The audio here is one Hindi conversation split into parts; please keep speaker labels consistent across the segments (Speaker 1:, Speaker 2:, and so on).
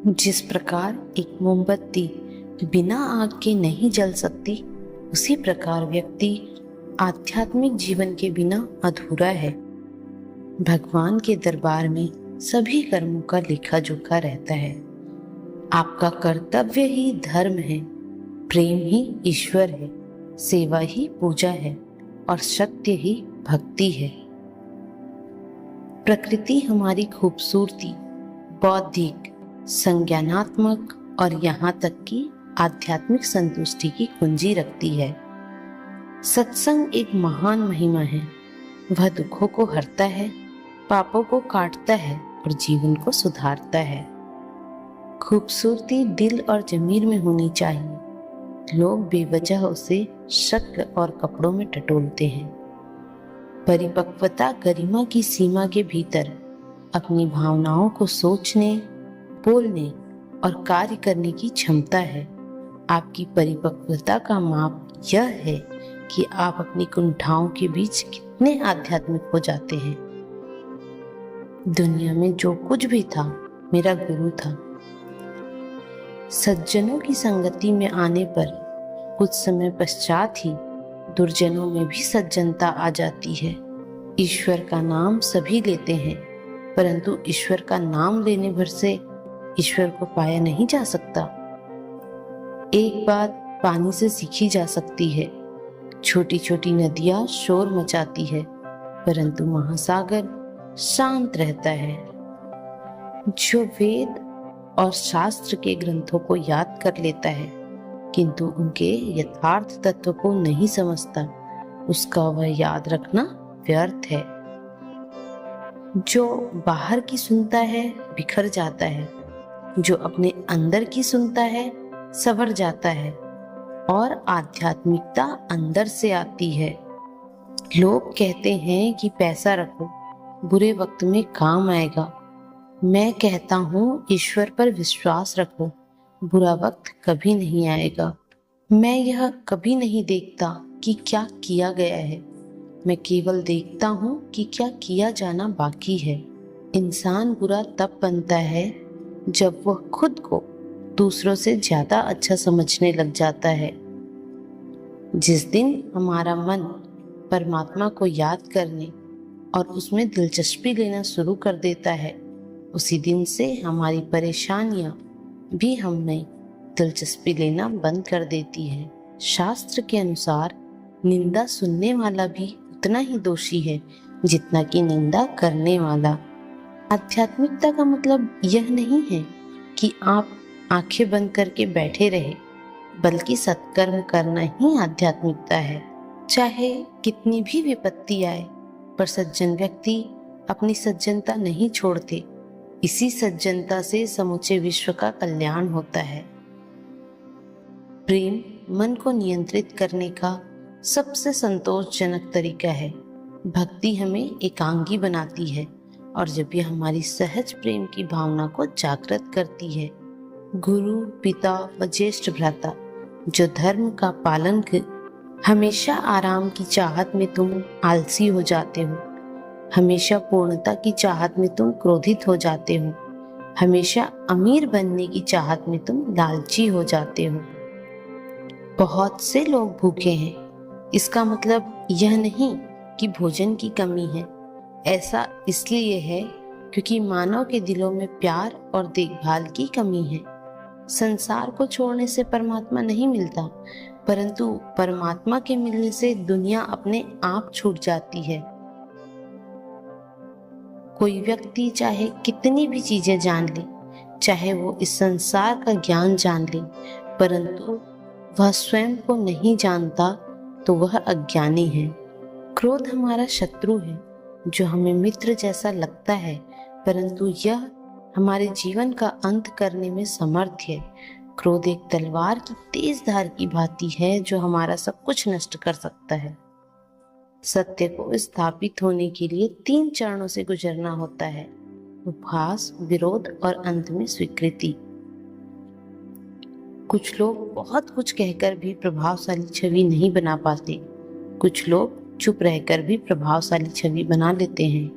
Speaker 1: जिस प्रकार एक मोमबत्ती बिना आग के नहीं जल सकती, उसी प्रकार व्यक्ति आध्यात्मिक जीवन के बिना अधूरा है। भगवान के दरबार में सभी कर्मों का लेखा जोखा रहता है। आपका कर्तव्य ही धर्म है, प्रेम ही ईश्वर है, सेवा ही पूजा है और सत्य ही भक्ति है। प्रकृति हमारी खूबसूरती, बौद्धिक, संज्ञानात्मक और यहाँ तक कि आध्यात्मिक संतुष्टि की कुंजी रखती है। सत्संग एक महान महिमा है। वह दुखों को हरता है, पापों को काटता है और जीवन को सुधारता है। खूबसूरती दिल और जमीर में होनी चाहिए। लोग बेवजह उसे शक्ल और कपड़ों में टटोलते हैं। परिपक्वता गरिमा की सीमा के भीतर अपनी भावनाओं को सोचने, बोलने और कार्य करने की क्षमता है। आपकी परिपक्वता का माप यह है कि आप अपनी कुंठाओं के बीच कितने आध्यात्मिक हो जाते हैं। दुनिया में जो कुछ भी था मेरा गुरु था। सज्जनों की संगति में आने पर कुछ समय पश्चात ही दुर्जनों में भी सज्जनता आ जाती है। ईश्वर का नाम सभी लेते हैं, परंतु ईश्वर का नाम लेने भर से ईश्वर को पाया नहीं जा सकता। एक बात पानी से सीखी जा सकती है। छोटी छोटी नदियां शोर मचाती है, परंतु महासागर शांत रहता है। जो वेद और शास्त्र के ग्रंथों को याद कर लेता है किंतु उनके यथार्थ तत्व को नहीं समझता, उसका वह याद रखना व्यर्थ है। जो बाहर की सुनता है बिखर जाता है, जो अपने अंदर की सुनता है संवर जाता है और आध्यात्मिकता अंदर से आती है। लोग कहते हैं कि पैसा रखो, बुरे वक्त में काम आएगा। मैं कहता हूँ ईश्वर पर विश्वास रखो, बुरा वक्त कभी नहीं आएगा। मैं यह कभी नहीं देखता कि क्या किया गया है, मैं केवल देखता हूँ कि क्या किया जाना बाकी है। इंसान बुरा तब बनता है जब वह खुद को दूसरों से ज्यादा अच्छा समझने लग जाता है। जिस दिन हमारा मन परमात्मा को याद करने और उसमें दिलचस्पी लेना शुरू कर देता है, उसी दिन से हमारी परेशानियां भी हमें दिलचस्पी लेना बंद कर देती है। शास्त्र के अनुसार निंदा सुनने वाला भी उतना ही दोषी है जितना कि निंदा करने वाला। आध्यात्मिकता का मतलब यह नहीं है कि आप आंखें बंद करके बैठे रहे, बल्कि सत्कर्म करना ही आध्यात्मिकता है। चाहे कितनी भी विपत्ति आए, पर सज्जन व्यक्ति अपनी सज्जनता नहीं छोड़ते। इसी सज्जनता से समूचे विश्व का कल्याण होता है। प्रेम मन को नियंत्रित करने का सबसे संतोषजनक तरीका है। भक्ति हमें एकांगी बनाती है और जब यह हमारी सहज प्रेम की भावना को जागृत करती है। गुरु, पिता व ज्येष्ठ भ्राता जो धर्म का पालन कर हमेशा आराम की चाहत में तुम आलसी हो जाते हो, हमेशा पूर्णता की चाहत में तुम क्रोधित हो जाते हो, हमेशा अमीर बनने की चाहत में तुम लालची हो जाते हो। बहुत से लोग भूखे हैं, इसका मतलब यह नहीं कि भोजन की कमी है। ऐसा इसलिए है क्योंकि मानव के दिलों में प्यार और देखभाल की कमी है। संसार को छोड़ने से परमात्मा नहीं मिलता, परंतु परमात्मा के मिलने से दुनिया अपने आप छूट जाती है। कोई व्यक्ति चाहे कितनी भी चीजें जान ले, चाहे वो इस संसार का ज्ञान जान ले, परंतु वह स्वयं को नहीं जानता तो वह अज्ञानी है। क्रोध हमारा शत्रु है जो हमें मित्र जैसा लगता है, परंतु यह हमारे जीवन का अंत करने में समर्थ है। क्रोध एक तलवार की तेज धार की भांति है जो हमारा सब कुछ नष्ट कर सकता है। सत्य को स्थापित होने के लिए 3 चरणों से गुजरना होता है: उपहास, विरोध और अंत में स्वीकृति। कुछ लोग बहुत कुछ कहकर भी प्रभावशाली छवि नहीं बना पाते। कुछ लोग चुप रहकर भी प्रभावशाली छवि बना लेते हैं।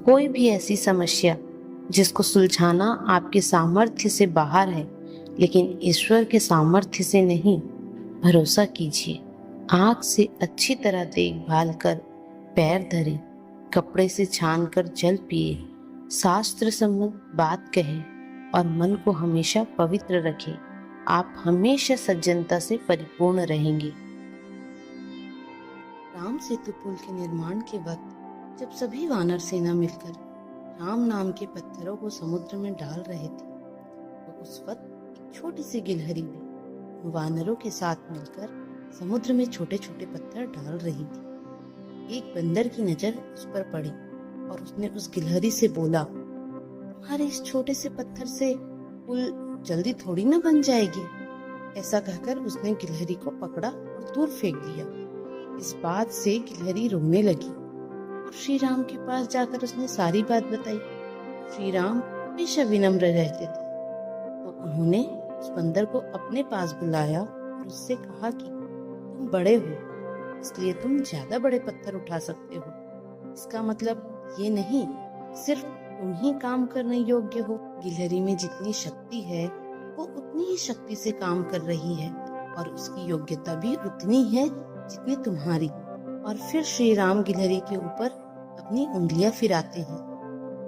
Speaker 1: कोई भी ऐसी समस्या जिसको सुलझाना आपके सामर्थ्य से बाहर है, लेकिन ईश्वर के सामर्थ्य से नहीं। भरोसा कीजिए। आँख से अच्छी तरह देखभाल कर पैर धरें, कपड़े से छान कर जल पिए, शास्त्र सम्मत बात कहें और मन को हमेशा पवित्र रखें। आप हमेशा सज्जनता से परिपूर्ण रहेंगे। राम सेतु पुल के निर्माण के वक्त जब सभी वानर सेना मिलकर राम नाम के पत्थरों को समुद्र में डाल रहे थे, तो उस वक्त एक छोटी सी गिलहरी भी वानरों के साथ मिलकर समुद्र में छोटे छोटे पत्थर डाल रही थी। एक बंदर की नजर उस पर पड़ी और उसने उस गिलहरी से बोला, तुम्हारे इस छोटे से पत्थर से पुल जल्दी थोड़ी ना बन जाएगी। ऐसा कहकर उसने गिलहरी को पकड़ा और दूर फेंक दिया। इस बात से गिलहरी रोने लगी और श्री राम के पास जाकर उसने सारी बात बताई। श्री राम हमेशा विनम्र रहते थे, तो उन्होंने उस बंदर को अपने पास बुलाया और उससे कहा कि तुम बड़े हो, इसलिए तुम ज्यादा बड़े पत्थर उठा सकते हो। इसका मतलब ये नहीं सिर्फ तुम ही काम करने योग्य हो। गिलहरी में जितनी शक्ति है वो उतनी ही शक्ति से काम कर रही है और उसकी योग्यता भी उतनी है जितनी तुम्हारी। और फिर श्री राम गिलहरी के ऊपर अपनी उंगलियां फिराते हैं।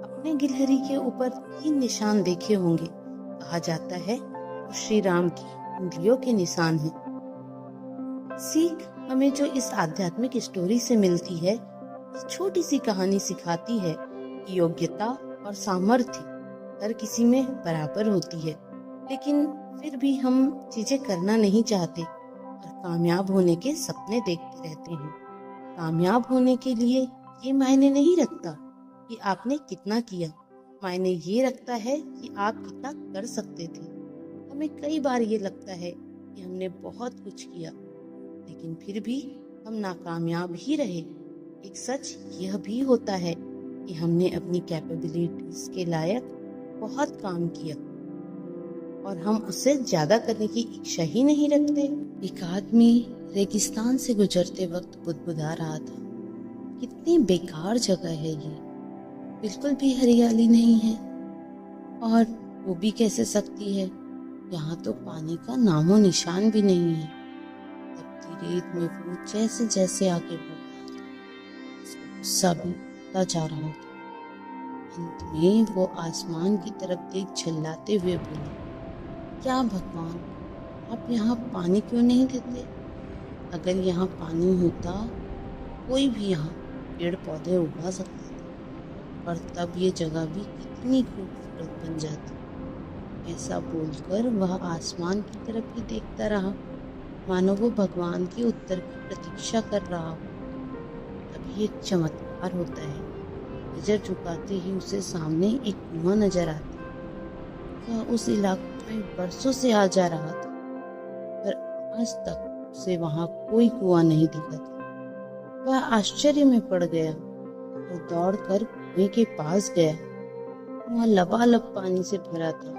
Speaker 1: अपने गिलहरी के ऊपर 3 निशान देखे होंगे। कहा जाता है वो श्री राम की उंगलियों के निशान हैं। सीख हमें जो इस आध्यात्मिक स्टोरी से मिलती है, छोटी सी कहानी सिखाती है कि योग्यता और सामर्थ्य हर किसी में बराबर होती है, लेकिन फिर भी हम चीजें करना नहीं चाहते और कामयाब होने के सपने देखते रहते हैं। कामयाब होने के लिए ये मायने नहीं रखता कि आपने कितना किया, मायने ये रखता है कि आप कितना कर सकते थे। हमें कई बार ये लगता है कि हमने बहुत कुछ किया, लेकिन फिर भी हम नाकामयाब ही रहे। एक सच यह भी होता है कि हमने अपनी कैपेबिलिटीज के लायक बहुत काम किया और हम उससे ज्यादा करने की इच्छा ही नहीं रखते। एक आदमी रेगिस्तान से गुजरते वक्त बुदबुदा रहा था, कितनी बेकार जगह है ये, बिल्कुल भी हरियाली नहीं है और वो भी कैसे सकती है, यहाँ तो पानी का नामो निशान भी नहीं है। तपती रेत में वो जैसे जैसे आगे बढ़ रहा था, सब बढ़ता जा रहा था। अंत में वो आसमान की तरफ देख चिल्लाते हुए बोला, क्या भगवान, आप यहाँ पानी क्यों नहीं देते? अगर यहाँ पानी होता कोई भी यहाँ पेड़ पौधे उगा सकता था और तब ये जगह भी कितनी खूबसूरत बन जाती। ऐसा बोलकर वह आसमान की तरफ ही देखता रहा, मानो वो भगवान के उत्तर की प्रतीक्षा कर रहा हो। तभी एक चमत्कार होता है। नजर झुकाते ही उसे सामने एक कुआं नजर आता। वह उस इलाके में बरसों से आ जा रहा था, पर आज तक उसे वहां कोई कुआं नहीं दिखा था। वह आश्चर्य में पड़ गया और दौड़कर कुएं के पास गया। कुआं लबालब पानी से भरा था।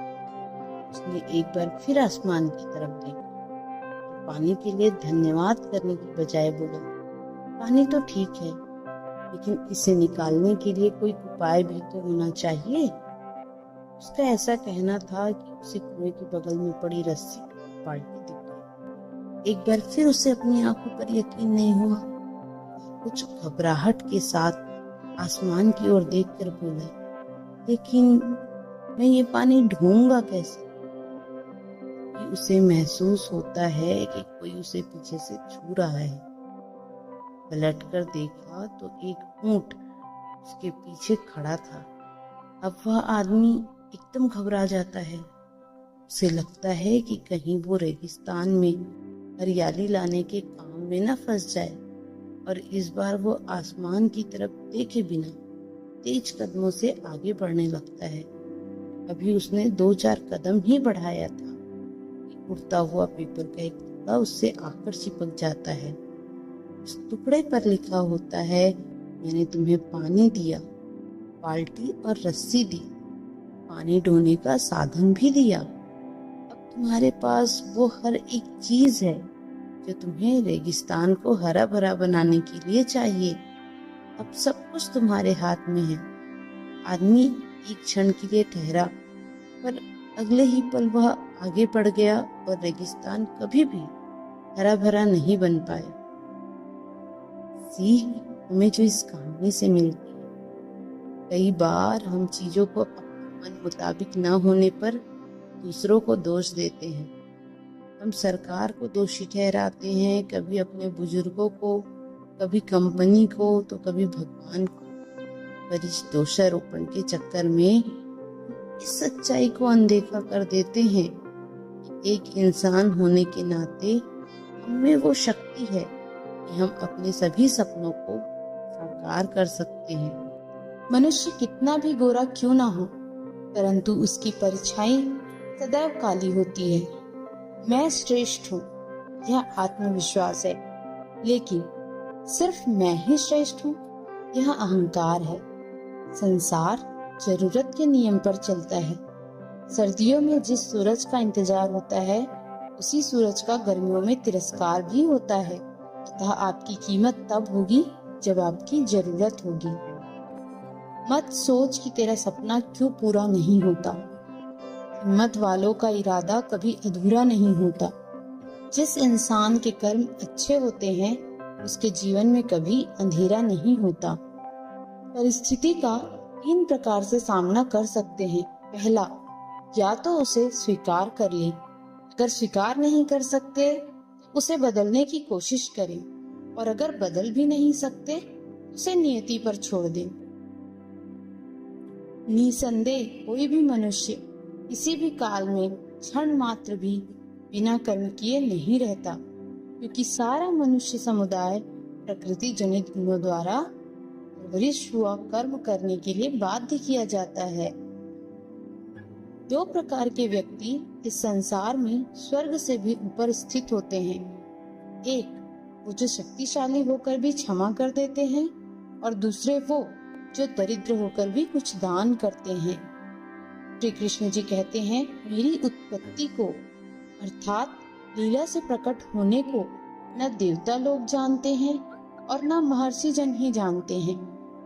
Speaker 1: उसने एक बार फिर आसमान की तरफ देखा और पानी के लिए धन्यवाद करने की बजाय बोला, पानी तो ठीक है, लेकिन इसे निकालने के लिए कोई उपाय भी तो होना चाहिए। उसका ऐसा कहना था कि उसे कुएं के बगल में पड़ी रस्सी बाल्टी दिख गई। एक बार फिर उसे अपनी आंखों पर यकीन नहीं हुआ। कुछ घबराहट के साथ आसमान की ओर देखकर बोला, लेकिन मैं ये पानी ढूंढूंगा कैसे? उसे महसूस होता है कि कोई उसे पीछे से छू रहा है। पलटकर देखा तो एक ऊंट उसके पीछे खड़ा था। अब वह आदमी एकदम घबरा जाता है। उसे लगता है कि कहीं वो रेगिस्तान में हरियाली लाने के काम में न फंस जाए, और इस बार वो आसमान की तरफ देखे बिना तेज कदमों से आगे बढ़ने लगता है। अभी उसने 2-4 कदम ही बढ़ाया था, उड़ता हुआ पेपर का एक टुकड़ा उससे आकर चिपक जाता है। उस टुकड़े पर लिखा होता है, मैंने तुम्हें पानी दिया, बाल्टी और रस्सी दी, पानी ढोने का साधन भी दिया। अब तुम्हारे पास वो हर एक चीज है जो तुम्हें रेगिस्तान को हरा भरा बनाने के लिए चाहिए। अब सब कुछ तुम्हारे हाथ में है। आदमी एक क्षण के लिए ठहरा, पर अगले ही पल वह आगे बढ़ गया और रेगिस्तान कभी भी हरा भरा नहीं बन पाया। सीख हमें जो इस कहानी से मिलती है, कई बार हम चीजों को अपने मन मुताबिक न होने पर दूसरों को दोष देते हैं। हम सरकार को दोषी ठहराते हैं, कभी अपने बुजुर्गों को, कभी कंपनी को, तो कभी भगवान को। पर इस दोषारोपण के चक्कर में इस सच्चाई को अनदेखा कर देते हैं कि एक इंसान होने के नाते हमें वो शक्ति है कि हम अपने सभी सपनों को साकार कर सकते हैं। मनुष्य कितना भी गोरा क्यों ना हो, परंतु उसकी परछाई सदैव काली होती है। मैं श्रेष्ठ हूँ, यह आत्मविश्वास है, लेकिन सिर्फ मैं ही श्रेष्ठ हूँ, यह अहंकार है। संसार जरूरत के नियम पर चलता है। सर्दियों में जिस सूरज का इंतजार होता है, उसी सूरज का गर्मियों में तिरस्कार भी होता है। अतः आपकी कीमत तब होगी जब आपकी जरूरत होगी। मत सोच कि तेरा सपना क्यों पूरा नहीं होता। हिम्मत वालों का इरादा कभी अधूरा नहीं होता। जिस इंसान के कर्म अच्छे होते हैं, उसके जीवन में कभी अंधेरा नहीं होता। परिस्थिति का 3 प्रकार से सामना कर सकते हैं। पहला, या तो उसे स्वीकार कर लें, अगर स्वीकार नहीं कर सकते उसे बदलने की कोशिश करें, और अगर बदल भी नहीं सकते उसे नियति पर छोड़ दें। निसंदेह कोई भी मनुष्य किसी भी काल में क्षण मात्र भी बिना कर्म किए नहीं रहता, क्योंकि सारा मनुष्य समुदाय प्रकृति जनित गुणों द्वारा वरिष्ठ हुआ कर्म करने के लिए बाध्य किया जाता है। 2 प्रकार के व्यक्ति इस संसार में स्वर्ग से भी ऊपर स्थित होते हैं। एक, वो जो शक्तिशाली होकर भी क्षमा कर देते हैं, और दूसरे वो जो दरिद्र होकर भी कुछ दान करते हैं। श्री कृष्ण जी कहते हैं, मेरी उत्पत्ति को अर्थात लीला से प्रकट होने को न देवता लोग जानते हैं और न महर्षि जन ही जानते हैं,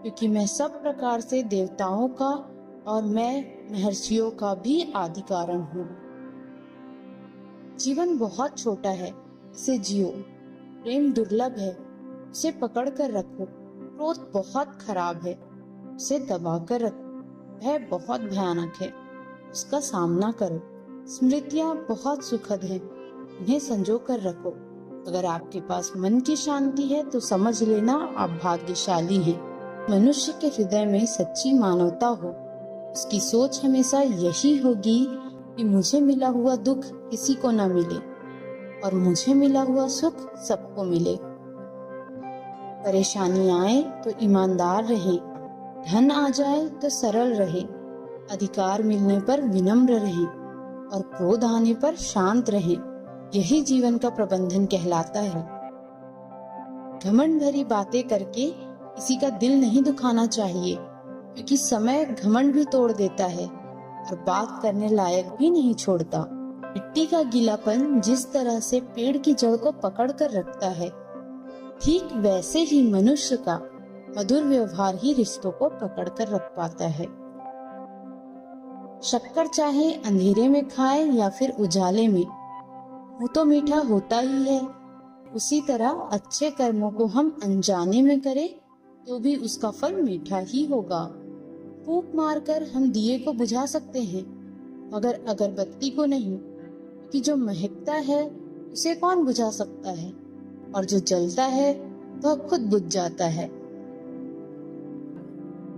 Speaker 1: क्योंकि मैं सब प्रकार से देवताओं का और मैं महर्षियों का भी आदि कारण हूँ। जीवन बहुत छोटा है, इसे जियो। प्रेम दुर्लभ है, उसे पकड़ कर रखो। क्रोध बहुत खराब है, उसे दबा कर रखो। भय बहुत भयानक है, उसका सामना करो। स्मृतियाँ बहुत सुखद हैं, इन्हें संजो कर रखो। अगर आपके पास मन की शांति है तो समझ लेना आप भाग्यशाली हैं। मनुष्य के हृदय में सच्ची मानवता हो, उसकी सोच हमेशा यही होगी कि मुझे मिला हुआ दुख किसी को न मिले और मुझे मिला हुआ सुख सबको मिले। परेशानी आए तो ईमानदार रहें, धन आ जाए तो सरल रहें, अधिकार मिलने पर विनम्र रहें और क्रोध आने पर शांत रहें। यही जीवन का प्रबंधन कहलाता है। घमंड भरी बातें करके किसी का दिल नहीं दुखाना चाहिए, क्योंकि समय घमंड भी तोड़ देता है और बात करने लायक भी नहीं छोड़ता। मिट्टी का गीलापन जिस तरह से पेड़ की जड़ को पकड़ कर रखता है, ठीक वैसे ही मनुष्य का मधुर व्यवहार ही रिश्तों को पकड़ कर रख पाता है। शक्कर चाहे अंधेरे में खाए या फिर उजाले में, वो तो मीठा होता ही है। उसी तरह अच्छे कर्मों को हम अनजाने में करें तो भी उसका फल मीठा ही होगा। फूंक मारकर हम दिए को बुझा सकते हैं, मगर अगरबत्ती को नहीं, कि जो महकता है उसे कौन बुझा सकता है, और जो जलता है वह खुद बुझ जाता है।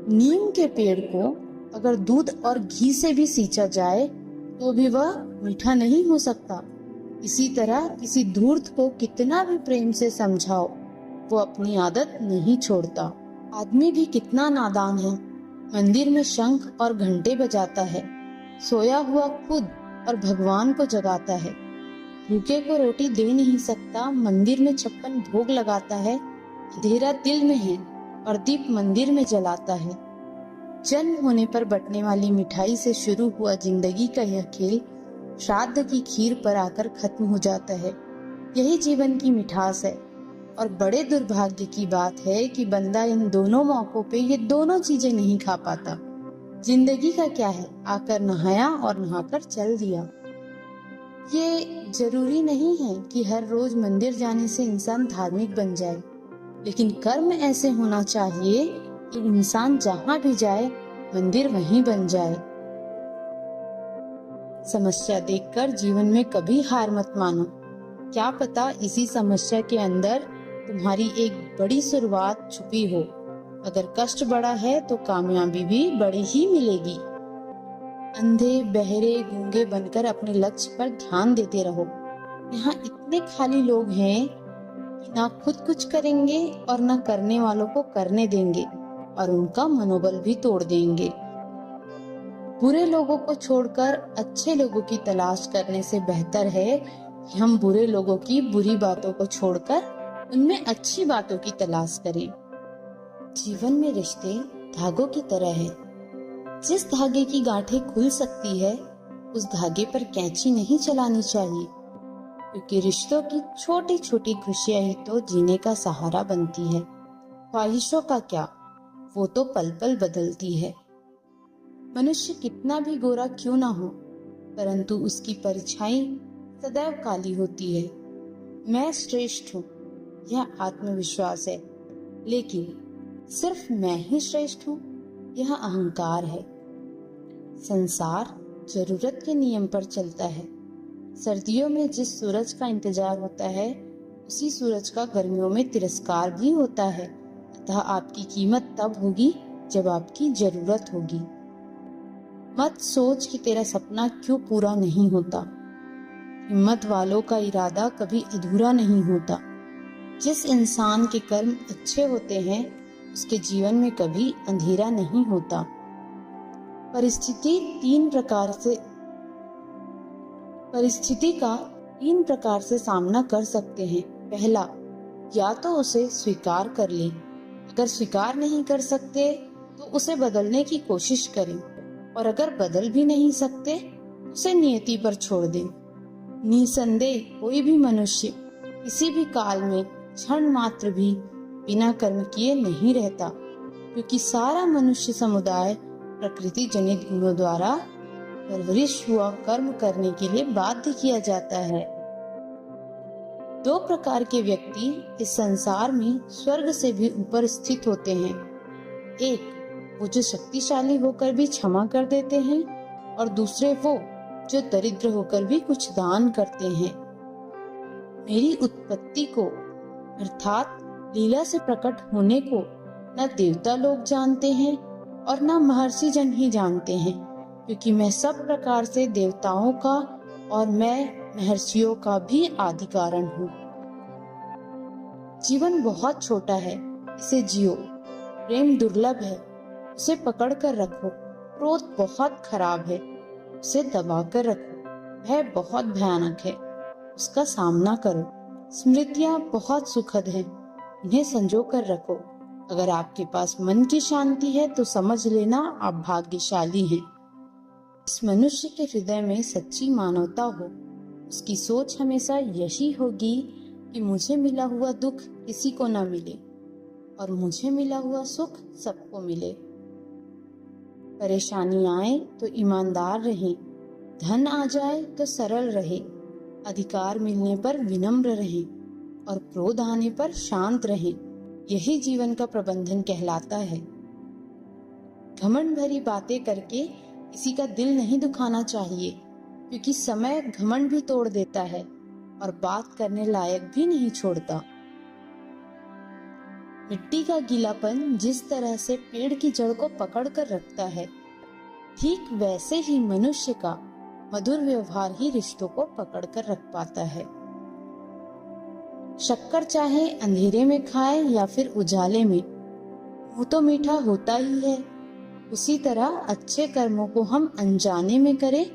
Speaker 1: नीम के पेड़ को अगर दूध और घी से भी सींचा जाए तो भी वह मीठा नहीं हो सकता। इसी तरह किसी धूर्त को कितना भी प्रेम से समझाओ, वो अपनी आदत नहीं छोड़ता। आदमी भी कितना नादान है, मंदिर में शंख और घंटे बजाता है, सोया हुआ खुद और भगवान को जगाता है। भूखे को रोटी दे नहीं सकता, मंदिर में 56 भोग लगाता है। अंधेरा दिल में है और दीप मंदिर में जलाता है। जन्म होने पर बटने वाली मिठाई से शुरू हुआ जिंदगी का यह खेल श्राद्ध की खीर पर आकर खत्म हो जाता है। यही जीवन की मिठास है, और बड़े दुर्भाग्य की बात है कि बंदा इन दोनों मौकों पे ये दोनों चीजें नहीं खा पाता।
Speaker 2: जिंदगी का क्या है, आकर नहाया और नहाकर चल दिया। ये जरूरी नहीं है कि हर रोज मंदिर जाने से इंसान धार्मिक बन जाए, लेकिन कर्म ऐसे होना चाहिए कि इंसान जहाँ भी जाए मंदिर वहीं बन जाए। समस्या देखकर जीवन में कभी हार मत मानो। क्या पता इसी समस्या के अंदर तुम्हारी एक बड़ी शुरुआत छुपी हो। अगर कष्ट बड़ा है तो कामयाबी भी बड़ी ही मिलेगी। अंधे बहरे गूंगे बनकर अपने लक्ष्य पर ध्यान देते रहो। यहाँ इतने खाली लोग हैं कि ना खुद कुछ करेंगे और ना करने वालों को करने देंगे और उनका मनोबल भी तोड़ देंगे। बुरे लोगों को छोड़कर अच्छे लोगों की तलाश करने से बेहतर है कि हम बुरे लोगों की बुरी बातों को छोड़कर उनमें अच्छी बातों की तलाश करें। जीवन में रिश्ते धागों की तरह है। जिस धागे की गांठें खुल सकती है उस धागे पर कैंची नहीं चलानी चाहिए, क्योंकि रिश्तों की छोटी छोटी खुशियां ही तो जीने का सहारा बनती है। ख्वाहिशों का क्या, वो तो पल पल बदलती है। मनुष्य कितना भी गोरा क्यों ना हो, परंतु उसकी परछाई सदैव काली होती है। मैं श्रेष्ठ हूँ, यह आत्मविश्वास है, लेकिन सिर्फ मैं ही श्रेष्ठ हूँ, यह अहंकार है। संसार जरूरत के नियम पर चलता है। सर्दियों में जिस सूरज का इंतजार होता है उसी सूरज का गर्मियों में तिरस्कार भी होता है। अतः आपकी कीमत तब होगी जब आपकी जरूरत होगी। मत सोच कि तेरा सपना क्यों पूरा नहीं होता। हिम्मत वालों का इरादा कभी अधूरा नहीं होता। जिस इंसान के कर्म अच्छे होते हैं उसके जीवन में कभी अंधेरा नहीं होता। परिस्थिति का तीन प्रकार से सामना कर सकते हैं। पहला, या तो उसे स्वीकार कर लें। अगर स्वीकार नहीं कर सकते तो उसे बदलने की कोशिश करें, और अगर बदल भी नहीं सकते उसे नियति पर छोड़ दें। निसंदेह कोई भी मनुष्य किसी भी काल में क्षण मात्र भी बिना कर्म किए नहीं रहता, क्योंकि सारा मनुष्य समुदाय प्रकृति जनित गुणों द्वारा परवरिश हुआ कर्म करने के लिए बाध्य किया जाता है। दो प्रकार के व्यक्ति इस संसार में स्वर्ग से भी ऊपर स्थित होते हैं। एक, वो जो शक्तिशाली होकर भी क्षमा कर देते हैं, और दूसरे वो जो दरिद्र होकर भी कुछ दान करते हैं। मेरी उत्पत्ति को अर्थात लीला से प्रकट होने को न देवता लोग जानते हैं और न महर्षि जन ही जानते हैं, क्योंकि मैं सब प्रकार से देवताओं का और मैं महर्षियों का भी आदि कारण हूँ। जीवन बहुत छोटा है, इसे जियो। प्रेम दुर्लभ है, उसे पकड़ कर रखो। क्रोध बहुत खराब है, उसे दबा कर रखो। भय बहुत भयानक है, उसका सामना करो। स्मृतियाँ बहुत सुखद हैं, इन्हें संजो कर रखो। अगर आपके पास मन की शांति है तो समझ लेना आप भाग्यशाली हैं। इस मनुष्य के हृदय में सच्ची मानवता हो, उसकी सोच हमेशा यही होगी कि मुझे मिला हुआ दुख किसी को न मिले और मुझे मिला हुआ सुख सबको मिले। परेशानी आए तो ईमानदार रहें, धन आ जाए तो सरल रहे, अधिकार मिलने पर विनम्र रहें और क्रोध आने पर शांत रहें। यही जीवन का प्रबंधन कहलाता है। घमंड भरी बातें करके किसी का दिल नहीं दुखाना चाहिए, क्योंकि समय घमंड भी तोड़ देता है और बात करने लायक भी नहीं छोड़ता। मिट्टी का गीलापन जिस तरह से पेड़ की जड़ को पकड़ कर रखता है, ठीक वैसे ही मनुष्य का मधुर व्यवहार ही रिश्तों को पकड़ कर रख पाता है। शक्कर चाहे अंधेरे में खाए या फिर उजाले में, वो तो मीठा होता ही है। उसी तरह अच्छे कर्मों को हम अनजाने में करें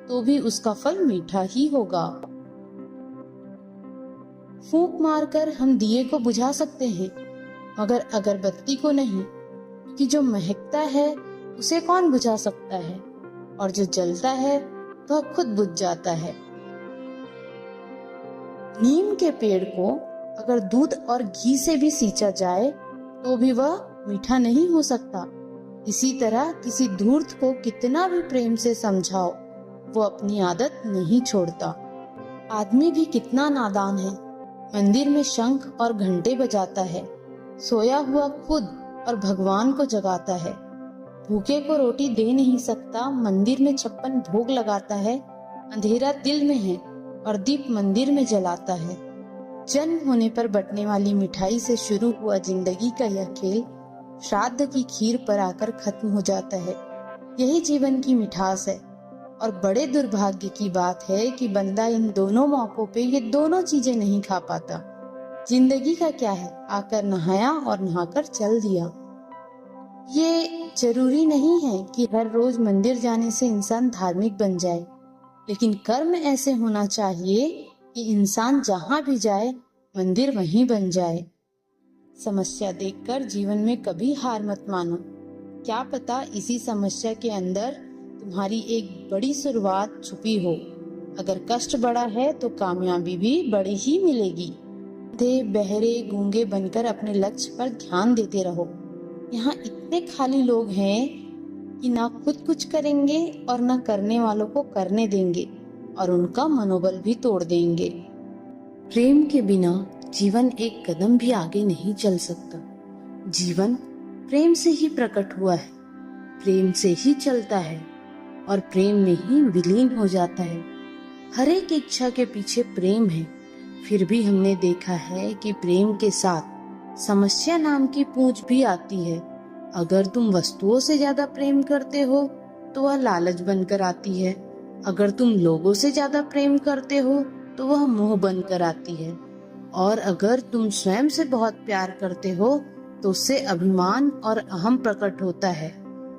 Speaker 2: तो भी उसका फल मीठा ही होगा। फूंक मारकर हम दिए को बुझा सकते हैं, मगर अगरबत्ती को नहीं, क्योंकि जो महकता है उसे कौन बुझा सकता है, और जो जलता है वह खुद बुझ जाता है। नीम के पेड़ को अगर दूध और घी से भी सींचा जाए तो भी वह मीठा नहीं हो सकता, इसी तरह किसी धूर्त को कितना भी प्रेम से समझाओ, वो अपनी आदत नहीं छोड़ता। आदमी भी कितना नादान है, मंदिर में शंख और घंटे बजाता है, सोया हुआ खुद और भगवान को जगाता है। भूखे को रोटी दे नहीं सकता, मंदिर में 56 भोग लगाता है। अंधेरा दिल में है और दीप मंदिर में जलाता है। जन्म होने पर बटने वाली मिठाई से शुरू हुआ जिंदगी का यह खेल श्राद्ध की खीर पर आकर खत्म हो जाता है। यही जीवन की मिठास है। और बड़े दुर्भाग्य की बात है कि बंदा इन दोनों मौकों पे ये दोनों चीजें नहीं खा पाता। जिंदगी का क्या है, आकर नहाया और नहाकर चल दिया। ये जरूरी नहीं है कि हर रोज मंदिर जाने से इंसान धार्मिक बन जाए, लेकिन कर्म ऐसे होना चाहिए कि इंसान जहाँ भी जाए मंदिर वहीं बन जाए। समस्या देखकर जीवन में कभी हार मत मानो। क्या पता इसी समस्या के अंदर तुम्हारी एक बड़ी शुरुआत छुपी हो। अगर कष्ट बड़ा है तो कामयाबी भी बड़ी ही मिलेगी। अंधे बहरे गूंगे बनकर अपने लक्ष्य पर ध्यान देते रहो। यहाँ इतने खाली लोग हैं कि ना खुद कुछ करेंगे और ना करने वालों को करने देंगे और उनका मनोबल भी तोड़ देंगे।
Speaker 1: प्रेम के बिना जीवन एक कदम भी आगे नहीं चल सकता। जीवन प्रेम से ही प्रकट हुआ है, प्रेम से ही चलता है और प्रेम में ही विलीन हो जाता है। हर एक इच्छा के पीछे प्रेम है। फिर भी हमने देखा है कि प्रेम के साथ समस्या नाम की पूंछ भी आती है। अगर तुम वस्तुओं से ज्यादा प्रेम करते हो तो वह लालच बनकर आती है। अगर तुम लोगों से ज्यादा प्रेम करते हो तो वह मोह बनकर आती है। और अगर तुम स्वयं से बहुत प्यार करते हो तो उससे अभिमान और अहम प्रकट होता है।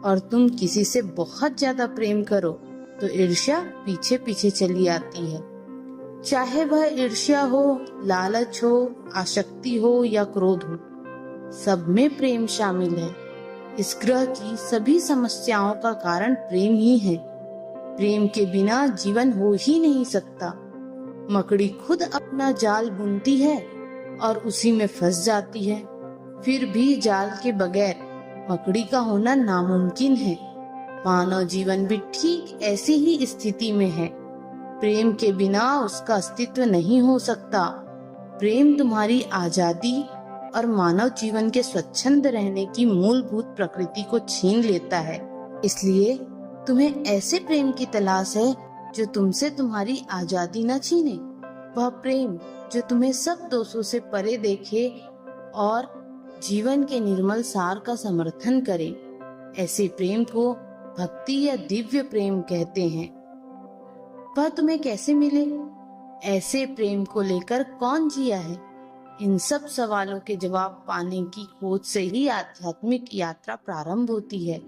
Speaker 1: और तुम किसी से बहुत ज्यादा प्रेम करो तो ईर्ष्या पीछे पीछे चली आती है। चाहे वह ईर्ष्या हो, लालच हो, आसक्ति हो या क्रोध हो, सब में प्रेम शामिल है। इस ग्रह की सभी समस्याओं का कारण प्रेम ही है। प्रेम के बिना जीवन हो ही नहीं सकता। मकड़ी खुद अपना जाल बुनती है और उसी में फंस जाती है। फिर भी जाल के बगैर मकड़ी का होना नामुमकिन है। मानव जीवन भी ठीक ऐसी ही स्थिति में है। प्रेम के बिना उसका अस्तित्व नहीं हो सकता। प्रेम तुम्हारी आजादी और मानव जीवन के स्वच्छंद रहने की मूलभूत प्रकृति को छीन लेता है। इसलिए तुम्हें ऐसे प्रेम की तलाश है जो तुमसे तुम्हारी आजादी न छीने। वह प्रेम जो तुम्हें सब दोषों से परे देखे और जीवन के निर्मल सार का समर्थन करे। ऐसे प्रेम को भक्ति या दिव्य प्रेम कहते हैं। वह तुम्हें कैसे मिले? ऐसे प्रेम को लेकर कौन जिया है? इन सब सवालों के जवाब पाने की खोज से ही आध्यात्मिक यात्रा प्रारंभ होती है।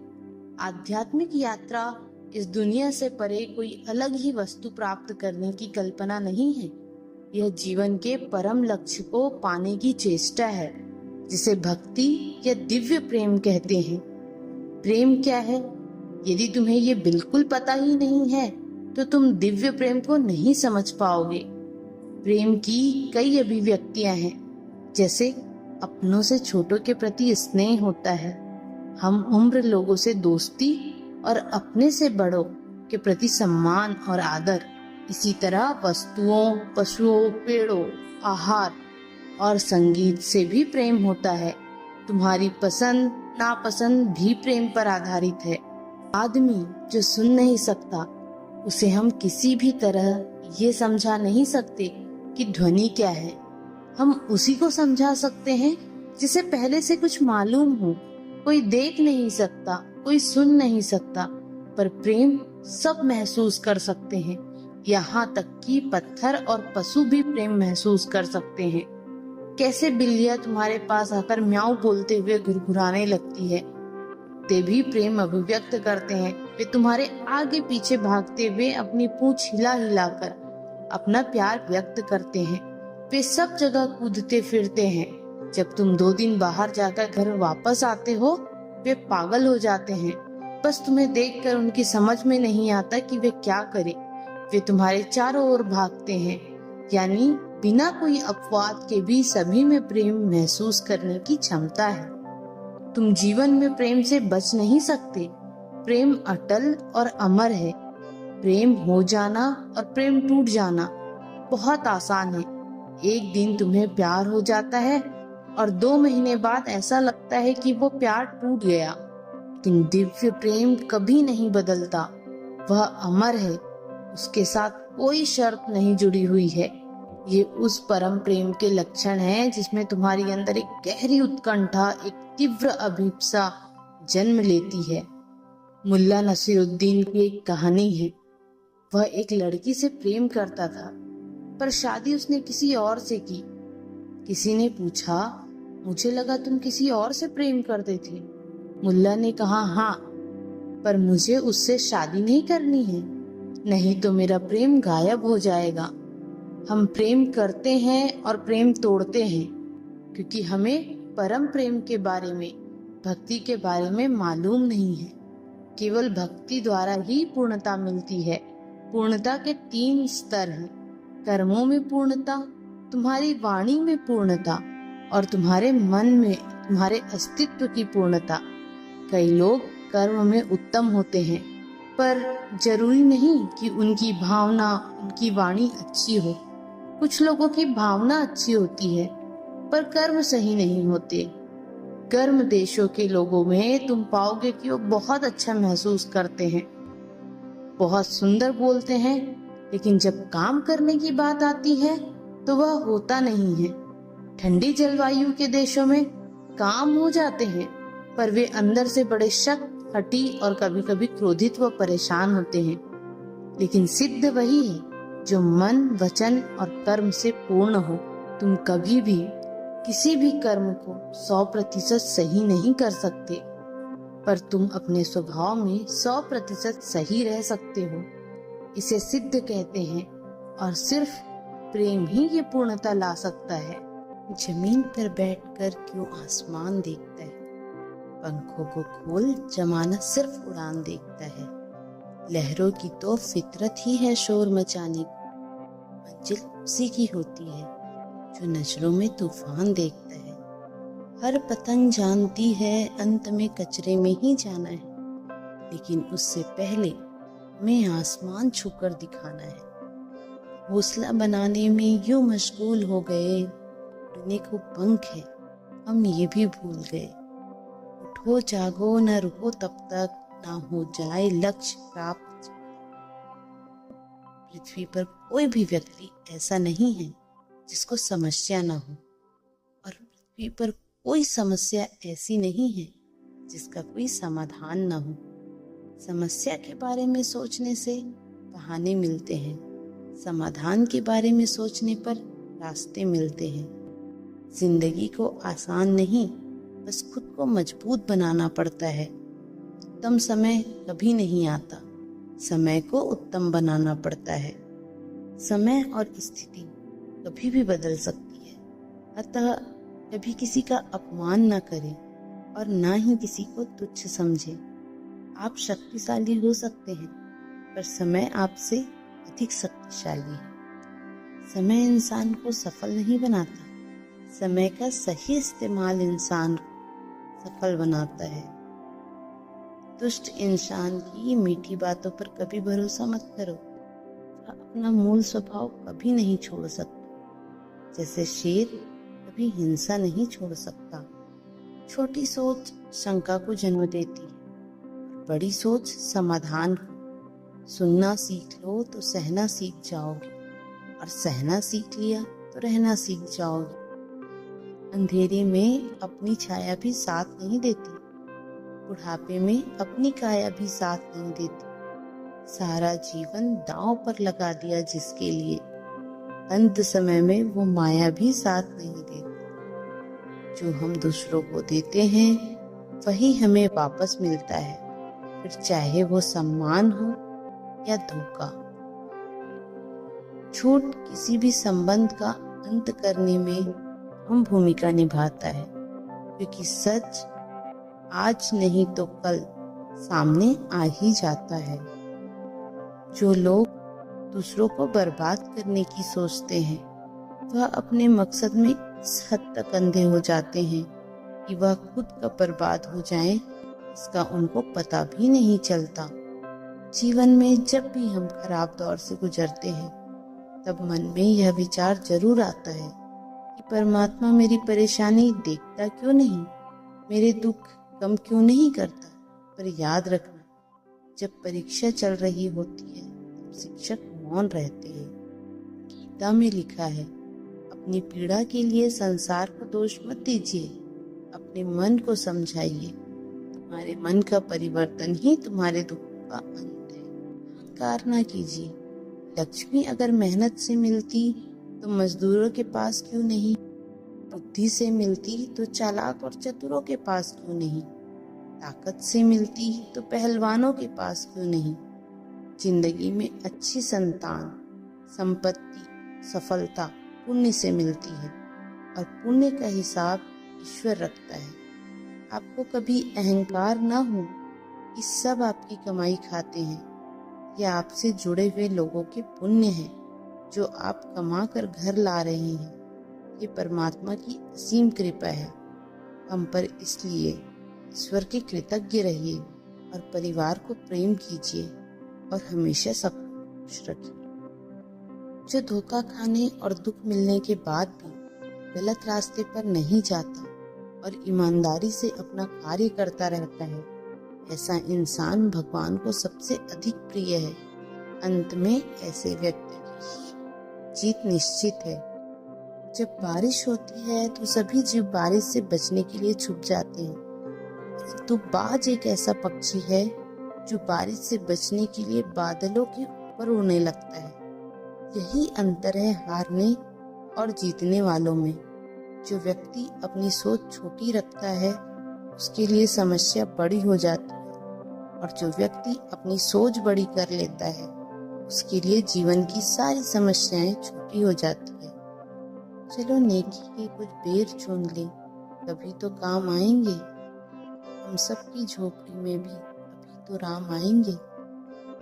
Speaker 1: आध्यात्मिक यात्रा इस दुनिया से परे कोई अलग ही वस्तु प्राप्त करने की कल्पना नहीं है। यह जीवन के परम लक्ष्य को पाने की चेष्टा है, जिसे भक्ति या दिव्य प्रेम कहते हैं। प्रेम क्या है? यदि तुम्हें ये बिल्कुल पता ही नहीं है तो तुम दिव्य प्रेम को नहीं समझ पाओगे। प्रेम की कई अभिव्यक्तियां हैं, जैसे अपनों से छोटों के प्रति स्नेह होता है, हम उम्र लोगों से दोस्ती और अपने से बड़ों के प्रति सम्मान और आदर। इसी तरह वस्तुओं, पशुओं, पेड़ों, आहार और संगीत से भी प्रेम होता है। तुम्हारी पसंद नापसंद भी प्रेम पर आधारित है। आदमी जो सुन नहीं सकता, उसे हम किसी भी तरह ये समझा नहीं सकते कि ध्वनि क्या है। हम उसी को समझा सकते हैं जिसे पहले से कुछ मालूम हो। कोई देख नहीं सकता, कोई सुन नहीं सकता, पर प्रेम सब महसूस कर सकते हैं। यहाँ तक कि पत्थर और पशु भी प्रेम महसूस कर सकते हैं। कैसे बिल्लियां तुम्हारे पास आकर म्याऊ बोलते हुए घुरघुराने लगती है, ते भी प्रेम अभिव्यक्त करते हैं। वे तुम्हारे आगे पीछे भागते हुए अपनी पूंछ हिला हिलाकर अपना प्यार व्यक्त करते हैं। वे सब जगह कूदते फिरते हैं। जब तुम 2 दिन बाहर जाकर घर वापस आते हो, वे पागल हो जाते हैं। बस तुम्हें देखकर उनकी समझ में नहीं आता कि वे क्या करें। वे तुम्हारे चारों ओर भागते हैं। यानी बिना कोई अपवाद के भी सभी में प्रेम महसूस करने की क्षमता है।
Speaker 2: तुम जीवन में प्रेम से बच नहीं सकते। प्रेम अटल और अमर है। प्रेम हो जाना और प्रेम टूट जाना बहुत आसान है। एक दिन तुम्हें प्यार हो जाता है और 2 महीने बाद ऐसा लगता है कि वो प्यार टूट गया। लेकिन दिव्य प्रेम कभी नहीं बदलता, वह अमर है, उसके साथ कोई शर्त नहीं जुड़ी हुई है। ये उस परम प्रेम के लक्षण हैं जिसमें तुम्हारी अंदर एक गहरी उत्कंठा, एक तीव्र अभिप्सा जन्म लेती है। मुल्ला नसीरुद्दीन की एक कहानी है। वह एक लड़की से प्रेम करता था, पर शादी उसने किसी और से की। किसी ने पूछा, मुझे लगा तुम किसी और से प्रेम करते थे। मुल्ला ने कहा, हाँ, पर मुझे उससे शादी नहीं करनी है, नहीं तो मेरा प्रेम गायब हो जाएगा। हम प्रेम करते हैं और प्रेम तोड़ते हैं, क्योंकि हमें परम प्रेम के बारे में, भक्ति के बारे में मालूम नहीं है। केवल भक्ति द्वारा ही पूर्णता मिलती है। पूर्णता के 3 स्तर हैं। कर्मों में पूर्णता, तुम्हारी वाणी में पूर्णता और तुम्हारे मन में तुम्हारे अस्तित्व की पूर्णता। कई लोग कर्म में उत्तम होते हैं, पर जरूरी नहीं कि उनकी भावना, उनकी वाणी अच्छी हो। कुछ लोगों की भावना अच्छी होती है, पर कर्म सही नहीं होते। कर्म देशों के लोगों में तुम पाओगे कि वो बहुत अच्छा महसूस करते हैं, बहुत सुंदर बोलते हैं, लेकिन जब काम करने की बात आती है तो वह होता नहीं है। ठंडी जलवायु के देशों में काम हो जाते हैं, पर वे अंदर से बड़े शक, हठी और कभी कभी क्रोधित व परेशान होते हैं। लेकिन सिद्ध वही है जो मन, वचन और कर्म से पूर्ण हो। तुम कभी भी किसी भी कर्म को 100% सही नहीं कर सकते, पर तुम अपने स्वभाव में 100% सही रह सकते हो। इसे सिद्ध कहते हैं, और सिर्फ प्रेम ही ये पूर्णता ला सकता है। जमीन पर बैठकर क्यों आसमान देखता है, पंखों को खोल जमाना सिर्फ उड़ान देखता है। लहरों की तो फितरत ही है शोर मचाने की, मंजिल उसी की होती है जो नजरों में तूफान देखता है। हर पतंग जानती है अंत में कचरे में ही जाना है, लेकिन उससे पहले हमें आसमान छूकर दिखाना है। घोंसला बनाने में यूं मशगूल हो गए, उड़ने को पंख है हम ये भी भूल गए। उठो जागो न रुको तब तक ना हो जाए लक्ष्य प्राप्त। पृथ्वी पर कोई भी व्यक्ति ऐसा नहीं है जिसको समस्या ना हो, और पृथ्वी पर कोई समस्या ऐसी नहीं है जिसका कोई समाधान ना हो। समस्या के बारे में सोचने से बहाने मिलते हैं, समाधान के बारे में सोचने पर रास्ते मिलते हैं। जिंदगी को आसान नहीं, बस खुद को मजबूत बनाना पड़ता है। उत्तम समय कभी नहीं आता, समय को उत्तम बनाना पड़ता है। समय और स्थिति कभी भी बदल सकती है, अतः कभी किसी का अपमान न करें और ना ही किसी को तुच्छ समझें। आप शक्तिशाली हो सकते हैं, पर समय आपसे अधिक शक्तिशाली है। समय इंसान को सफल नहीं बनाता, समय का सही इस्तेमाल इंसान को सफल बनाता है। दुष्ट इंसान की मीठी बातों पर कभी भरोसा मत करो, वह अपना मूल स्वभाव कभी नहीं छोड़ सकता। जैसे शेर कभी हिंसा नहीं छोड़ सकता। छोटी सोच शंका को जन्म देती है, बड़ी सोच समाधान को। सुनना सीख लो तो सहना सीख जाओगे, और सहना सीख लिया तो रहना सीख जाओगे। अंधेरे में अपनी छाया भी साथ नहीं देती, बुढ़ापे में अपनी काया भी साथ नहीं देती। सारा जीवन दांव पर लगा दिया जिसके लिए, अंत समय में वो माया भी साथ नहीं देती। जो हम दूसरों को देते हैं वही हमें वापस मिलता है, फिर चाहे वो सम्मान हो या धोखा। झूठ किसी भी संबंध का अंत करने में अहम भूमिका निभाता है, क्योंकि सच आज नहीं तो कल सामने आ ही जाता है। जो लोग दूसरों को बर्बाद करने की सोचते हैं, वह अपने मकसद में इस हद तक अंधे हो जाते हैं कि वह खुद कब बर्बाद हो जाएं, इसका उनको पता भी नहीं चलता। जीवन में जब भी हम खराब दौर से गुजरते हैं, तब मन में यह विचार जरूर आता है कि परमात्मा मेरी परेशानी देखता क्यों नहीं, मेरे दुख कम क्यों नहीं करता। पर याद रखना, जब परीक्षा चल रही होती है तब शिक्षक मौन रहते हैं। गीता में लिखा है, अपनी पीड़ा के लिए संसार को दोष मत दीजिए, अपने मन को समझाइए। तुम्हारे मन का परिवर्तन ही तुम्हारे दुखों का अंत है। अहंकार ना कीजिए। लक्ष्मी अगर मेहनत से मिलती तो मजदूरों के पास क्यों नहीं, बुद्धि से मिलती तो चालाक और चतुरों के पास क्यों नहीं, ताकत से मिलती तो पहलवानों के पास क्यों नहीं। जिंदगी में अच्छी संतान, संपत्ति, सफलता पुण्य से मिलती है और पुण्य का हिसाब ईश्वर रखता है। आपको कभी अहंकार न हो कि सब आपकी कमाई खाते हैं। यह आपसे जुड़े हुए लोगों के पुण्य हैं जो आप कमा कर घर ला रहे हैं। ये परमात्मा की असीम कृपा है हम पर, इसलिए ईश्वर के कृतज्ञ रहिए और परिवार को प्रेम कीजिए और हमेशा सबको खुश रखिए। जो धोखा खाने और दुख मिलने के बाद भी गलत रास्ते पर नहीं जाता और ईमानदारी से अपना कार्य करता रहता है, ऐसा इंसान भगवान को सबसे अधिक प्रिय है। अंत में ऐसे व्यक्ति की जीत निश्चित है। जब बारिश होती है तो सभी जीव बारिश से बचने के लिए छुप जाते हैं, परंतु बाज एक ऐसा पक्षी है जो बारिश से बचने के लिए बादलों के ऊपर उड़ने लगता है। यही अंतर है हारने और जीतने वालों में। जो व्यक्ति अपनी सोच छोटी रखता है उसके लिए समस्या बड़ी हो जाती है, और जो व्यक्ति अपनी सोच बड़ी कर लेता है उसके लिए जीवन की सारी समस्याएं छोटी हो जाती है। चलो नेकी के कुछ बेर चुन ले, तभी तो काम आएंगे। हम सबकी झोपड़ी में भी अभी तो राम आएंगे।